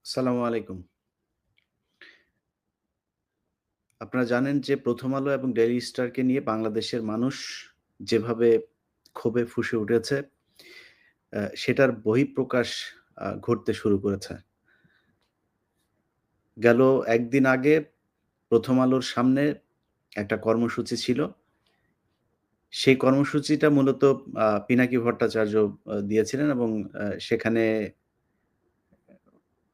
আসসালামু আলাইকুম। আপনারা জানেন যে 'প্রথম আলো' এবং 'ডেইলি স্টার'কে নিয়ে বাংলাদেশের মানুষ যেভাবে ক্ষোভে ফুঁসে উঠেছে, সেটার বহিঃপ্রকাশ ঘটতে শুরু করেছে। গেল ১ দিন আগে 'প্রথম আলোর' সামনে একটা কর্মসূচি ছিল। সেই কর্মসূচিটা মূলত পিনাকি ভট্টাচার্য দিয়েছিলেন এবং সেখানে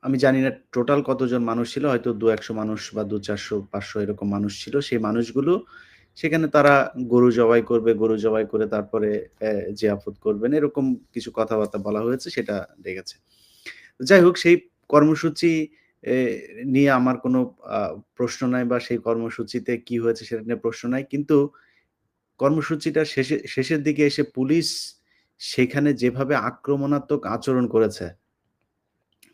আমি জানি না টোটাল কতজন মানুষ ছিল। হয়তো ২-১০০ মানুষ বা ২-৪০০-৫০০ এরকম মানুষ ছিল। সেই মানুষগুলো সেখানে তারা গরু জবাই করবে, গরু জবাই করে তারপরে জিয়াফত করবেন। এরকম কিছু কথাবার্তা বলা হয়েছে সেটা দেখেছে। যাই হোক সেই কর্মসূচি এ নিয়ে আমার কোনো আ প্রশ্ন নাই বা সেই কর্মসূচিতে কি হয়েছে সেটা নিয়ে প্রশ্ন নাই। কিন্তু কর্মসূচিটার শেষের দিকে এসে পুলিশ সেখানে যেভাবে আক্রমণাত্মক আচরণ করেছে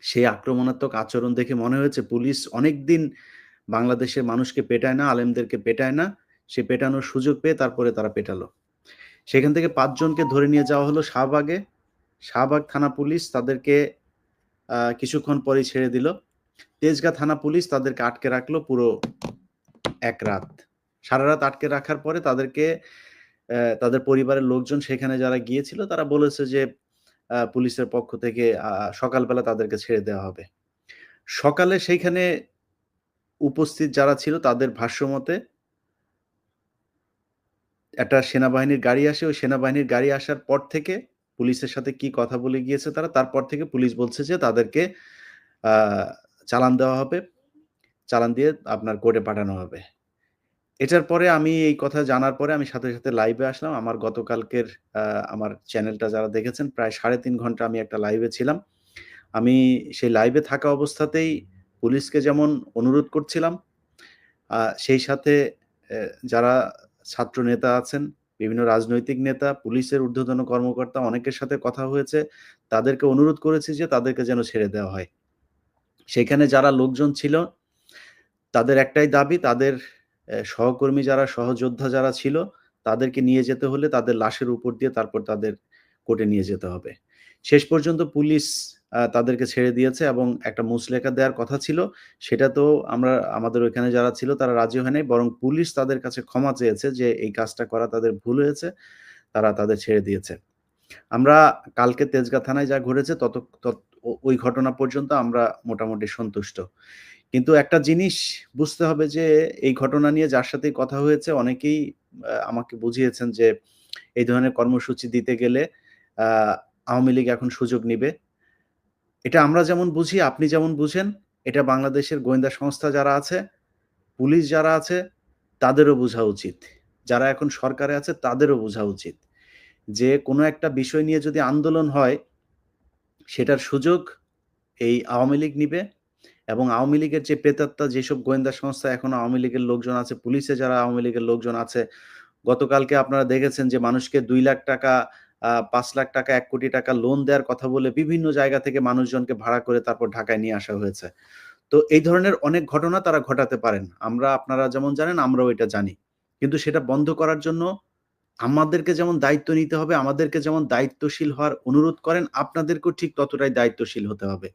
সেই আক্রমণাত্মক আচরণ দেখে মনে হয়েছে পুলিশ অনেকদিন বাংলাদেশের মানুষকে পেটায় না, আলেমদেরকে পেটায় না। সে পেটানোর সুযোগ পেয়ে তারপরে তারা পেটালো। সেখান থেকে ৫ জনকে ধরে নিয়ে যাওয়া হলো শাহবাগে। শাহবাগ থানা পুলিশ তাদেরকে কিছুক্ষণ পরেই ছেড়ে দিল। তেজগাঁ থানা পুলিশ তাদেরকে আটকে রাখলো পুরো ১ রাত। সারারাত আটকে রাখার পরে তাদেরকে তাদের পরিবারের লোকজন সেখানে যারা গিয়েছিল তারা বলেছে যে পুলিশের পক্ষ থেকে সকালবেলা তাদেরকে ছেড়ে দেওয়া হবে। সকালে সেইখানে উপস্থিত যারা ছিল তাদের ভাষ্যমতে একটা সেনাবাহিনীর গাড়ি আসে। ওই সেনাবাহিনীর গাড়ি আসার পর থেকে পুলিশের সাথে কি কথা বলে গিয়েছে তারা, তারপর থেকে পুলিশ বলছে যে তাদেরকে আ চালান দেওয়া হবে। চালান দিয়ে আপনার কোর্টে পাঠানো হবে। এটার পরে আমি এই কথা জানার পরে আমি সাথে লাইভে আসলাম। আমার গতকালকের আ আমার চ্যানেলটা যারা দেখেছেন প্রায় ৩.৫ ঘন্টা আমি একটা লাইভে ছিলাম। আমি সেই লাইভে থাকা অবস্থাতেই পুলিশকে যেমন অনুরোধ করছিলাম, সেই সাথে অ্যা যারা ছাত্র নেতা আছেন, বিভিন্ন রাজনৈতিক নেতা, পুলিশের ঊর্ধ্বতন কর্মকর্তা অনেকের সাথে কথা হয়েছে। তাদেরকে অনুরোধ করেছি যে তাদেরকে যেন ছেড়ে দেওয়া হয়। সেখানে যারা লোকজন ছিল তাদের একটাই দাবি তাদের সহকর্মী যারা সহযোদ্ধা যারা ছিল তাদেরকে নিয়ে যেতে হলে তাদের লাশের উপর দিয়ে তারপর তাদের কোর্টে নিয়ে যেতে হবে। শেষ পর্যন্ত পুলিশ তাদেরকে ছেড়ে দিয়েছে এবং একটা মুচলেকা দেওয়ার কথা ছিল। সেটাতেও আমাদের ওইখানে যারা ছিল তারা রাজি হয় নাই। বরং পুলিশ তাদের কাছে ক্ষমা চেয়েছে যে এই কাজটা করা তাদের ভুল হয়েছে। তারা তাদের ছেড়ে দিয়েছে। আমরা কালকে তেজগাঁ থানায় যা ঘটেছে তত তত ওই ঘটনা পর্যন্ত আমরা মোটামুটি সন্তুষ্ট। কিন্তু একটা জিনিস বুঝতে হবে যে এই ঘটনা নিয়ে যার সাথেই কথা হয়েছে অনেকেই আমাকে বুঝিয়েছেন যে এই ধরনের কর্মসূচি দিতে গেলে আ আওয়ামী লীগ এখন সুযোগ নিবে। এটা আমরা যেমন বুঝি, আপনি যেমন বুঝেন, এটা বাংলাদেশের গোয়েন্দা সংস্থা যারা আছে, পুলিশ যারা আছে তাদেরও বুঝা উচিত। যারা এখন সরকারে আছে তাদেরও বুঝা উচিত। যে কোনো একটা বিষয় নিয়ে যদি আন্দোলন হয় সেটার সুযোগ এই আওয়ামী লীগ নিবে এবং আওয়ামী লীগের যে প্রেতাত্মা যেসব গোয়েন্দা সংস্থা এখনো আওয়ামী লীগের লোকজন আছে, পুলিশে যারা আওয়ামী লীগের লোকজন আছে, গতকালকে আপনারা দেখেছেন যে মানুষকে ৳২,০০,০০০ ৳৫,০০,০০০ ৳১,০০,০০,০০০ লোন দেওয়ার কথা বলে বিভিন্ন জায়গা থেকে মানুষজনকে ভাড়া করে তারপর ঢাকায় নিয়ে আসা হয়েছে। তো এই ধরনের অনেক ঘটনা তারা ঘটাতে পারেন। আপনারা যেমন জানেন আমরাও এটা জানি। কিন্তু সেটা বন্ধ করার জন্য আমাদেরকে যেমন দায়িত্ব নিতে হবে, আমাদেরকে যেমন দায়িত্বশীল হওয়ার অনুরোধ করেন, আপনাদেরকেও ঠিক ততটাই দায়িত্বশীল হতে হবে।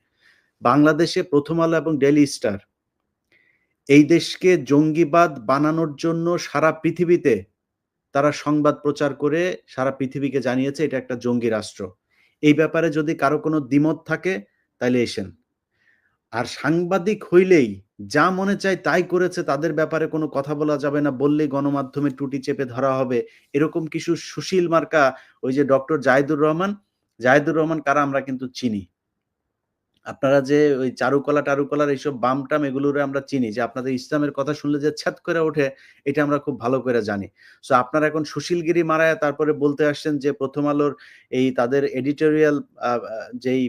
বাংলাদেশে 'প্রথম আলো' এবং 'ডেইলি স্টার' এই দেশকে জঙ্গিবাদ বানানোর জন্য সারা পৃথিবীতে তারা সংবাদ প্রচার করে সারা পৃথিবীকে জানিয়েছে এটা একটা জঙ্গি রাষ্ট্র। এই ব্যাপারে যদি কারো কোনো দ্বিমত থাকে তাইলে এসেন। আর সাংবাদিক হইলেই যা মনে চায় তাই করেছে তাদের ব্যাপারে কোনো কথা বলা যাবে না, বললেই গণমাধ্যমে টুটি চেপে ধরা হবে। এরকম কিছু সুশীল মার্কা ওই যে ডক্টর জাহিদুর রহমান কারা আমরা কিন্তু চিনি। আপনারা যে ওই চারুকলার এইসব বাম-টাম এগুলোরে আমরা চিনি যে আপনাদের ইসলামের কথা শুনলে যে ছ্যাদ করে ওঠে, এটা আমরা খুব ভালো করে জানি। সো আপনারা এখন সুশীলগিরি মারায়া তারপরে বলতে আসছেন যে 'প্রথম আলোর' এই তাদের এডিটোরিয়াল আ আ যেই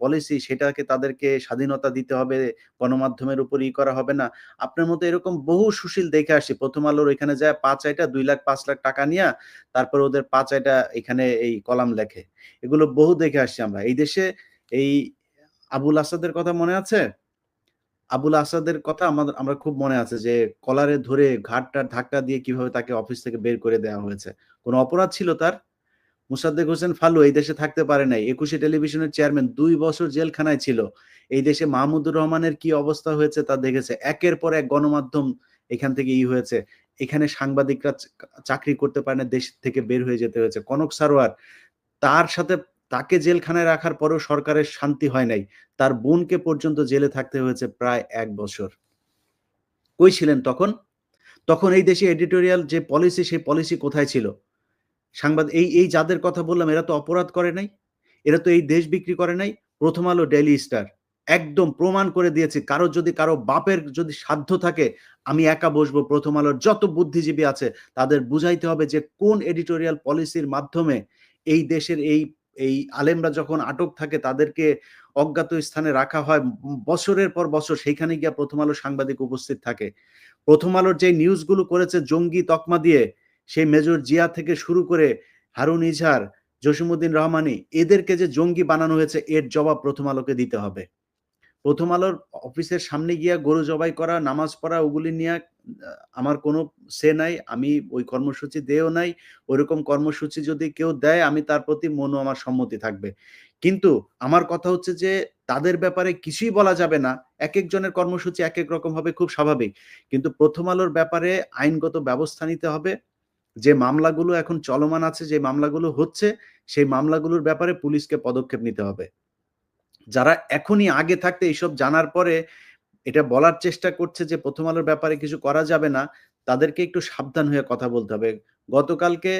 পলিসি সেটাকে তাদেরকে স্বাধীনতা দিতে হবে, গণমাধ্যমের উপর করা হবে না। আপনার মতো এরকম বহু সুশীল দেখে আসছি 'প্রথম আলোর' ওইখানে যায়া পা চাইটা ২,০০,০০০ ৳৫,০০,০০০ নিয়া তারপরে ওদের পা চাইটা এখানে এই কলাম লেখে। এগুলো বহু দেখে আসছি আমরা। এই দেশে এই আবুল আসাদের কথা মনে আছে? আবুল আসাদের কথা আমরা খুব মনে আছে যে কলারে ধরে ঘাড়-টাড় ধাক্কা দিয়ে কিভাবে তাকে অফিস থেকে বের করে দেওয়া হয়েছে। কোন অপরাধ ছিল তার? মোসাদ্দেক হোসেন ফালু এই দেশে থাকতে পারে নাই। একুশে টেলিভিশনের চেয়ারম্যান ২ বছর জেলখানায় ছিল। এই দেশে মাহমুদুর রহমানের কি অবস্থা হয়েছে তা দেখেছে। একের পর এক গণমাধ্যম এখান থেকে হয়েছে। এখানে সাংবাদিকরা চাকরি করতে পারে না, দেশ থেকে বের হয়ে যেতে হয়েছে। কনক সারোয়ার, তার সাথে তাকে জেলখানায় রাখার পরেও সরকারের শান্তি হয় নাই। তার বোনকে পর্যন্ত জেলে থাকতে হয়েছে প্রায় ১ বছর। কই ছিলেন তখন? তখন এই দেশে এডিটোরিয়াল যে পলিসি, সেই পলিসি কোথায় ছিল? এই যাদের কথা বললাম, এরা তো অপরাধ করে নাই। এরা তো এই দেশ বিক্রি করে নাই। 'প্রথম আলো', 'ডেইলি স্টার' একদম প্রমাণ করে দিয়েছে। কারো বাপের যদি সাধ্য থাকে, আমি একা বসবো 'প্রথম আলোর' যত বুদ্ধিজীবী আছে তাদের বুঝাইতে হবে যে কোন এডিটোরিয়াল পলিসির মাধ্যমে এই দেশের এই আলেমরা যখন আটক থাকে তাদেরকে অজ্ঞাত স্থানে রাখা হয়। বছরের পর বছর সেইখানে গিয়া 'প্রথম আলোর' সাংবাদিক উপস্থিত থাকে। 'প্রথম আলোর' যে নিউজগুলো করেছে জঙ্গি তকমা দিয়ে, সেই মেজর জিয়া থেকে শুরু করে হারুন ইজহার, জসিমউদ্দিন রহমানি, এদেরকে যে জঙ্গি বানানো হয়েছে এর জবাব 'প্রথম আলো'কে দিতে হবে। 'প্রথম আলোর' অফিসের সামনে গিয়া গরু জবাই করা, নামাজ পড়া, ওগুলি নিয়া আমার কোনো নাই। আমি ওই কর্মসূচি দেও নাই। ওইরকম কর্মসূচি যদি কেউ দেয় আমি তার প্রতি আমার সম্মতি থাকবে। কিন্তু আমার কথা হচ্ছে যে তাদের ব্যাপারে কিছুই বলা যাবে না। একেকজনের কর্মসূচি একেক রকম হবে, খুব স্বাভাবিক। কিন্তু 'প্রথম আলোর' ব্যাপারে আইনগত ব্যবস্থা নিতে হবে। যে মামলাগুলো এখন চলমান আছে, যে মামলাগুলো হচ্ছে, সেই মামলাগুলোর ব্যাপারে পুলিশকে পদক্ষেপ নিতে হবে। যারা এখনই আগে থাকতে এইসব জানার পরে এটা বলার চেষ্টা করছে যে 'প্রথম আলোর' ব্যাপারে কিছু করা যাবে না, তাদেরকে একটু সাবধান হয়ে কথা বলতে হবে। গতকালকে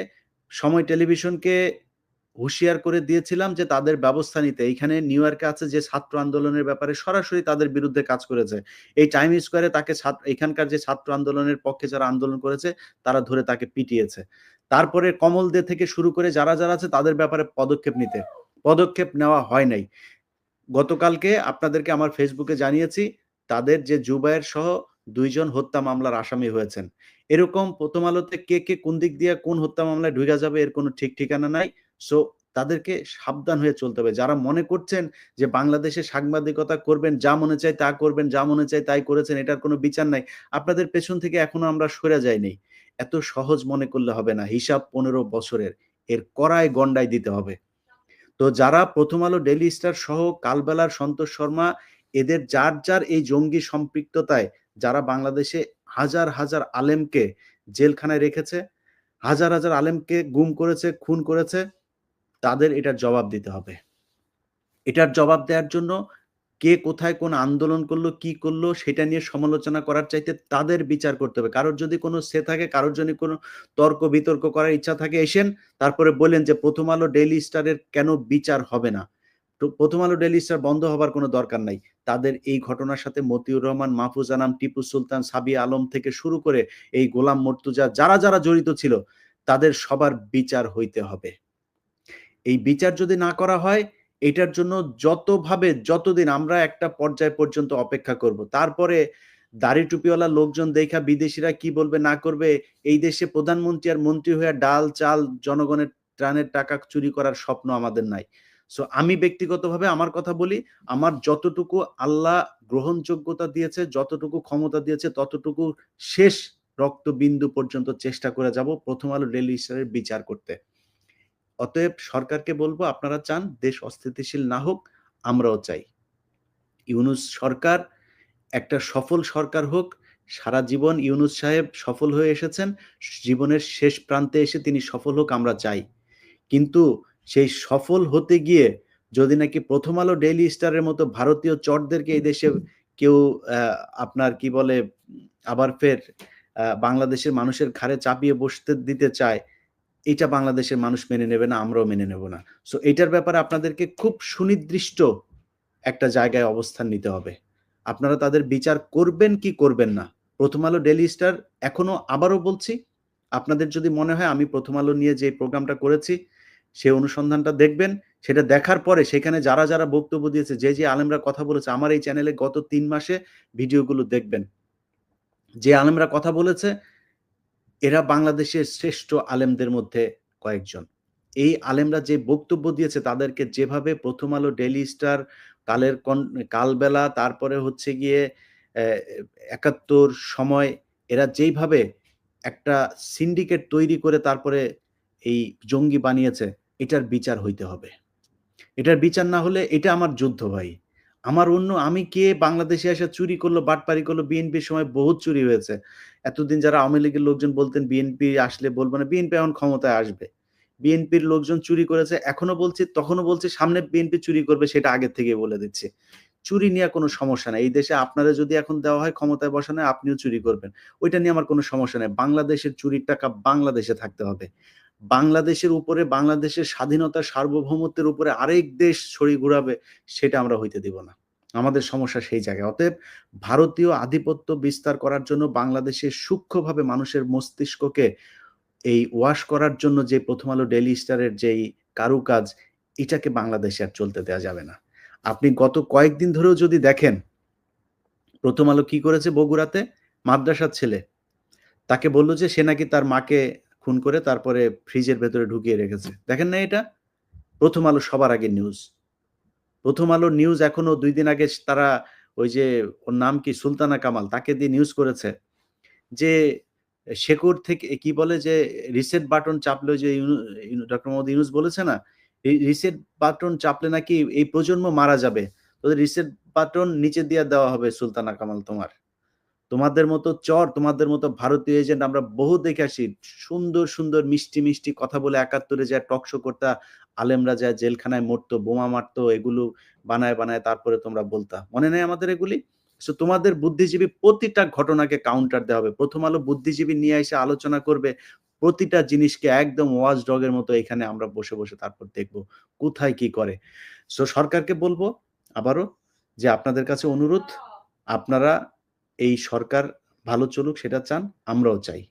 সময় টেলিভিশনকে হুঁশিয়ার করে দিয়েছিলাম যে তাদের ব্যবস্থা নিতে। এইখানে নিউ ইয়র্কে আছে যে ছাত্র আন্দোলনের ব্যাপারে সরাসরি তাদের বিরুদ্ধে কাজ করেছে। এই টাইম স্কয়ারে তাকে এখানকার যে ছাত্র আন্দোলনের পক্ষে যারা আন্দোলন করেছে তারা ধরে তাকে পিটিয়েছে। তারপরে কমল দে থেকে শুরু করে যারা আছে তাদের ব্যাপারে পদক্ষেপ নিতে। পদক্ষেপ নেওয়া হয় নাই। গতকালকে আপনাদেরকে আমার ফেসবুকে জানিয়েছি, তাদের যে জুবায়ের সহ ২ জন হত্যা মামলার আসামি হয়েছেন। এরকম ১ম আলোতে কে কোন দিক দিয়ে কোন হত্যা মামলায় ঢুইকা যাবে এর কোনো ঠিক ঠিকানা নাই। সো তাদেরকে সাবধান হয়ে চলতে হবে। যারা মনে করছেন যে বাংলাদেশে সাংবাদিকতা করবেন, যা মনে চায় তা করবেন, যা মনে চায় তাই করেছেন, এটার কোনো বিচার নাই। আপনাদের পেছন থেকে এখনো আমরা সরে যাইনি। এত সহজ মনে করলে হবে না। হিসাব ১৫ বছরের। এর কড়ায় গন্ডায় দিতে হবে। তো যারা 'প্রথম আলো', 'ডেইলি স্টার' সহ কালবেলার সন্তোষ শর্মা, এদের যার এই জঙ্গি সম্পৃক্ততায় যারা বাংলাদেশে হাজার আলেমকে জেলখানায় রেখেছে, হাজার আলেমকে গুম করেছে, খুন করেছে, তাদের এটার জবাব দিতে হবে। এটার জবাব দেওয়ার জন্য কে কোথায় কোন আন্দোলন করলো, কি করলো সেটা নিয়ে সমালোচনা করার চাইতে তাদের বিচার করতে হবে। কারোর যদি কোন থাকে, কারোর যদি কোন তর্ক-বিতর্ক করার ইচ্ছা থাকে এসেন, তারপরে বললেন যে 'প্রথম আলো', 'ডেইলি স্টার' কেন বিচার হবে না? তো 'প্রথম আলো', 'ডেইলি স্টার' বন্ধ হবার কোন দরকার নাই। তাদের এই ঘটনার সাথে মতিউর রহমান, মাহফুজ আনাম, টিপু সুলতান, সাবিয়া আলম থেকে শুরু করে এই গোলাম মর্তুজা যারা জড়িত ছিল, তাদের সবার বিচার হইতে হবে। এই বিচার যদি না করা হয়, এটার জন্য যতদিন আমরা একটা পর্যায় পর্যন্ত অপেক্ষা করব। তারপরে দাড়ি টুপিওয়ালা লোকজন দেইখা বিদেশীরা কি বলবে না করবে, এই দেশে প্রধানমন্ত্রী আর মন্ত্রী হইয়া ডাল, চাল, জনগণের ত্রাণের টাকা চুরি করার স্বপ্ন আমাদের নাই। সো আমি ব্যক্তিগতভাবে আমার কথা বলি, আমার যতটুকু আল্লাহ গ্রহণযোগ্যতা দিয়েছে, যতটুকু ক্ষমতা দিয়েছে, ততটুকু শেষ রক্তবিন্দু পর্যন্ত চেষ্টা করে যাব 'প্রথম আলো', 'ডেইলি স্টার' বিচার করতে। অতএব সরকারকে বলব, আপনারা চান দেশ অস্থিতিশীল না হোক, আমরাও চাই। ইউনূস সরকার একটা সফল সরকার হোক। সারা জীবন ইউনূস সাহেব সফল হয়ে এসেছেন। জীবনের শেষ প্রান্তে এসে তিনি সফল হোক আমরা চাই। কিন্তু সেই সফল হতে গিয়ে যদি নাকি 'প্রথম আলো', 'ডেইলি স্টার' মতো ভারতীয় চটদেরকে এই দেশে কেউ আ আপনার কি বলে আবার ফের বাংলাদেশের মানুষের ঘাড়ে চাপিয়ে বসতে দিতে চায়, এইটা বাংলাদেশের মানুষ মেনে নেবে না, আমরাও মেনে নেব না। সো এইটার ব্যাপারে আপনাদেরকে খুব সুনির্দিষ্ট একটা জায়গায় অবস্থান নিতে হবে। আপনারা তাদের বিচার করবেন কি করবেন না। 'প্রথম আলো', 'ডেইলি স্টার' এখনো আবারও বলছি, আপনাদের যদি মনে হয় আমি 'প্রথম আলো' নিয়ে যে প্রোগ্রামটা করেছি, সে অনুসন্ধানটা দেখবেন। সেটা দেখার পরে সেখানে যারা বক্তব্য দিয়েছে, যে আলেমরা কথা বলেছে, আমার এই চ্যানেলে গত ৩ মাসে ভিডিওগুলো দেখবেন। যে আলেমরা কথা বলেছে এরা বাংলাদেশের শ্রেষ্ঠ আলেমদের মধ্যে কয়েকজন। এই আলেমরা যে বক্তব্য দিয়েছে তাদেরকে যেভাবে 'প্রথম আলো', 'ডেইলি স্টার', কালবেলা, তারপরে হচ্ছে গিয়ে অ্যা ৭১, সময়, এরা যেইভাবে একটা সিন্ডিকেট তৈরি করে তারপরে এই জঙ্গি বানিয়েছে, এটার বিচার হইতে হবে। এটার বিচার না হলে এটা আমার যুদ্ধ ভাই। আমি কে বাংলাদেশে এসে চুরি করলো, বাটপারি করলো, বিএনপির সময় বহুত চুরি হয়েছে। এতদিন যারা আওয়ামী লীগের লোকজন বলতেন বিএনপি আসলে বলবো না, বিএনপি এখন ক্ষমতায় আসবে। বিএনপির লোকজন চুরি করেছে, এখনো বলছি, তখনও বলছি সামনে বিএনপি চুরি করবে সেটা আগের থেকেই বলে দিচ্ছি। চুরি নিয়ে কোনো সমস্যা নাই। এই দেশে আপনারা যদি এখন দেওয়া হয় ক্ষমতায় বসানো হয় আপনিও চুরি করবেন। ওইটা নিয়ে আমার কোনো সমস্যা নাই। বাংলাদেশের চুরির টাকা বাংলাদেশে থাকতে হবে। বাংলাদেশের উপরে বাংলাদেশের স্বাধীনতা সার্বভৌমত্বের উপরে আরেক দেশ ছড়ি ঘুরাবে সেটা আমরা হইতে দিব না। আমাদের সমস্যা সেই জায়গায়। অতএব ভারতীয় আধিপত্য বিস্তার করার জন্য বাংলাদেশে সূক্ষ্মভাবে মানুষের মস্তিষ্ককে এই ওয়াশ করার জন্য যে 'প্রথম আলো ডেইলি স্টারের' যেই কারুকাজ, এটাকে বাংলাদেশে আর চলতে দেয়া যাবে না। আপনি গত কয়েকদিন ধরেও যদি দেখেন, 'প্রথম আলো' কি করেছে বগুড়াতে? মাদ্রাসার ছেলে। তাকে বলল যে সে নাকি তার মাকে খুন করে তারপরে ফ্রিজের ভেতরে ঢুকিয়ে রেখেছে। দেখেন নাই এটা? 'প্রথম আলো' সবার আগের নিউজ। 'প্রথম আলোর' নিউজ এখনো ২ দিন আগে তারা ওই যে ওর নাম কি? সুলতানা কামাল, তাকে দিয়ে নিউজ করেছে যে শেকড় থেকে কি বলে যে রিসেট বাটন চাপলে ওই যে ডক্টর মোহাম্মদ ইউনূস বলেছে না? রিসেট বাটন চাপলে নাকি এই প্রজন্ম মারা যাবে। তোদের রিসেট বাটন নিচে দিয়ে দেওয়া হবে সুলতানা কামাল তোমার। তোমাদের মতো চর, তোমাদের মতো ভারতীয় এজেন্ট আমরা বহু দেখে আসি। সুন্দর, সুন্দর মিষ্টি, মিষ্টি কথা বলে ৭১ এ যায় টক শো করতা, আলেমরা যায় জেলখানায় মরতো, বোমা মারতো, এগুলো বানায়, বানায় তারপরে তোমরা বলতা। মনে নেই আমাদের এগুলি? সো তোমাদের বুদ্ধিজীবী প্রতিটা ঘটনাকে কাউন্টার দেওয়া হবে। 'প্রথম আলো' বুদ্ধিজীবী নিয়ে এসে আলোচনা করবে। প্রতিটা জিনিসকে একদম ওয়াচ ডগ এর মতো এখানে আমরা বসে, বসে তারপর দেখব কোথায় কি করে। সো সরকারকে বলব আবারও যে আপনাদের কাছে অনুরোধ, আপনারা এই সরকার ভালো চলুক সেটা চান, আমরাও চাই।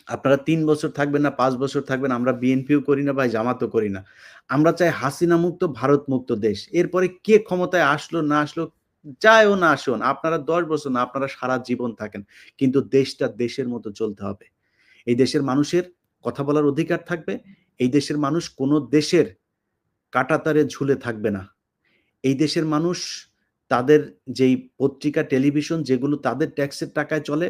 আপনারা ৩ বছর থাকবেন না ৫ বছর থাকবেন, আমরা বিএনপিও করি না ভাই, জামাতও করি না। আমরা চাই হাসিনা মুক্ত, ভারত মুক্ত দেশ। এরপরে কে ক্ষমতায় আসলো না আসলো, যায়ও না আসুন, আপনারা ১০ বছর না, আপনারা সারা জীবন থাকেন। কিন্তু দেশটা দেশের মতো চলতে হবে। এই দেশের মানুষের কথা বলার অধিকার থাকবে। এই দেশের মানুষ কোন দেশের কাঁটাতারে ঝুলে থাকবে না। এই দেশের মানুষ তাদের যেই পত্রিকা, টেলিভিশন যেগুলো তাদের ট্যাক্সের টাকায় চলে,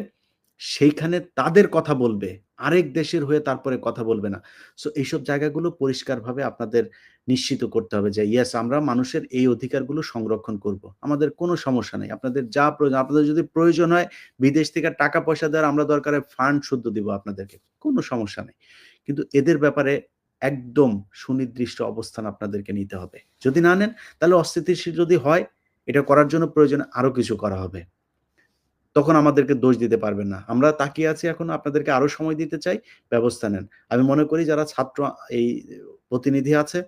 সেইখানে তাদের কথা বলবে। আরেক দেশের হয়ে তারপরে কথা বলবে না। সো এইসব জায়গাগুলো পরিষ্কারভাবে আপনাদের নিশ্চিত করতে হবে যে, ইয়েস আমরা মানুষের এই অধিকারগুলো সংরক্ষণ করব। আমাদের কোনো সমস্যা নাই। আপনাদের যা প্রয়োজন, আপনাদের যদি প্রয়োজন হয় বিদেশ থেকে টাকা পয়সা দেওয়ার আমরা দরকার হয় ফান্ড শুদ্ধ দিব আপনাদেরকে। কোনো সমস্যা নেই। কিন্তু এদের ব্যাপারে একদম সুনির্দিষ্ট অবস্থান আপনাদেরকে নিতে হবে। যদি না নেন তাহলে অস্থিতিশীল যদি হয়, এটা করার জন্য প্রয়োজনে আরো কিছু করা হবে। তখন আমাদেরকে দোষ দিতে পারবেন না। আমরা তাকিয়ে আছি এখনো, আপনাদেরকে আরো সময় দিতে চাই, ব্যবস্থা নেন। আমি মনে করি যারা ছাত্র এই প্রতিনিধি আছে,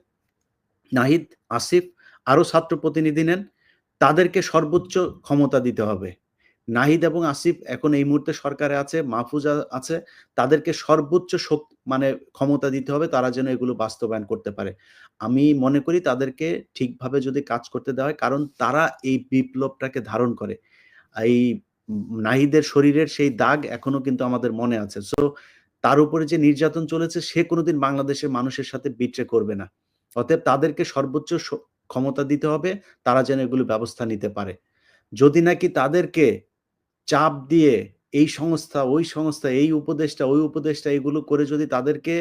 নাহিদ, আসিফ, আরো ছাত্র প্রতিনিধি নেন, তাদেরকে সর্বোচ্চ ক্ষমতা দিতে হবে। নাহিদ এবং আসিফ এখন এই মুহূর্তে সরকারে আছে, মাহফুজা আছে, তাদেরকে সর্বোচ্চ মানে ক্ষমতা দিতে হবে, তারা যেন এগুলো বাস্তবায়ন করতে পারে। আমি মনে করি তাদেরকে ঠিকভাবে যদি কাজ করতে দেওয়া হয়, কারণ তারা এই বিপ্লবটাকে ধারণ করে। এই নাহিদের শরীরের সেই দাগ এখনো কিন্তু আমাদের মনে আছে। সো তার উপরে যে নির্যাতন চলেছে সে কোনদিন বাংলাদেশের মানুষের সাথে বিট্রে করবে না। অতএব তাদেরকে সর্বোচ্চ ক্ষমতা দিতে হবে, তারা যেন এগুলো ব্যবস্থা নিতে পারে। যদি নাকি তাদেরকে চাপ দিয়ে এই সংস্থা, ওই সংস্থা, এই উপদেষ্টা, ওই উপদেষ্টা এগুলো করে যদি তাদেরকে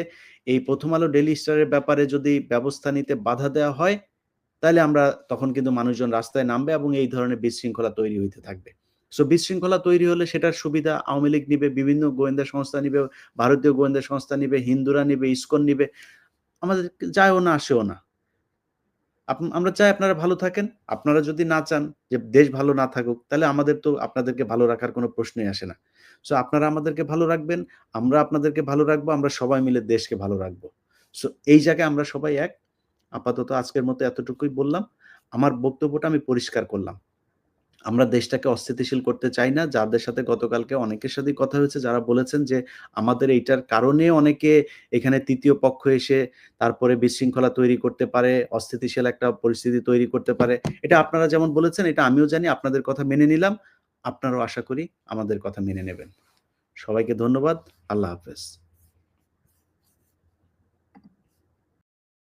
এই 'প্রথম আলো ডেইলি স্টারের' ব্যাপারে যদি ব্যবস্থা নিতে বাধা দেওয়া হয়, তাইলে আমরা তখন কিন্তু মানুষজন রাস্তায় নামবে এবং এই ধরনের বিশৃঙ্খলা তৈরি হইতে থাকবে। সো বিশৃঙ্খলা তৈরি হলে সেটার সুবিধা আওয়ামী লীগ নিবে, বিভিন্ন গোয়েন্দা সংস্থা নিবে, ভারতীয় গোয়েন্দা সংস্থা নিবে, হিন্দুরা নিবে, ইসকন নিবে। আমাদের যায়ও না আসেও না। আমরা চাই আপনারা ভালো থাকেন। আপনারা যদি না চান যে দেশ ভালো না থাকুক, তাহলে আমাদের তো আপনাদেরকে ভালো রাখার কোনো প্রশ্নই আসে না। সো আপনারা আমাদেরকে ভালো রাখবেন, আমরা আপনাদেরকে ভালো রাখবো, আমরা সবাই মিলে দেশকে ভালো রাখবো। সো এই জায়গায় আমরা সবাই এক। আপাতত আজকের মতো এতটুকুই বললাম। আমার বক্তব্যটা আমি পরিষ্কার করলাম। আমরা দেশটাকে অস্থিতিশীল করতে চাই না। যাদের সাথে গতকালকে অনেকের সাথেই কথা হয়েছে যারা বলেছেন যে, আমাদের এইটার কারণে অনেকে এখানে ৩য় পক্ষ এসে তারপরে বিশৃঙ্খলা তৈরি করতে পারে, অস্থিতিশীল একটা পরিস্থিতি তৈরি করতে পারে। এটা আপনারা যেমন বলেছেন এটা আমিও জানি, আপনাদের কথা মেনে নিলাম। আপনারাও আশা করি আমাদের কথা মেনে নেবেন। সবাইকে ধন্যবাদ। আল্লাহ হাফেজ।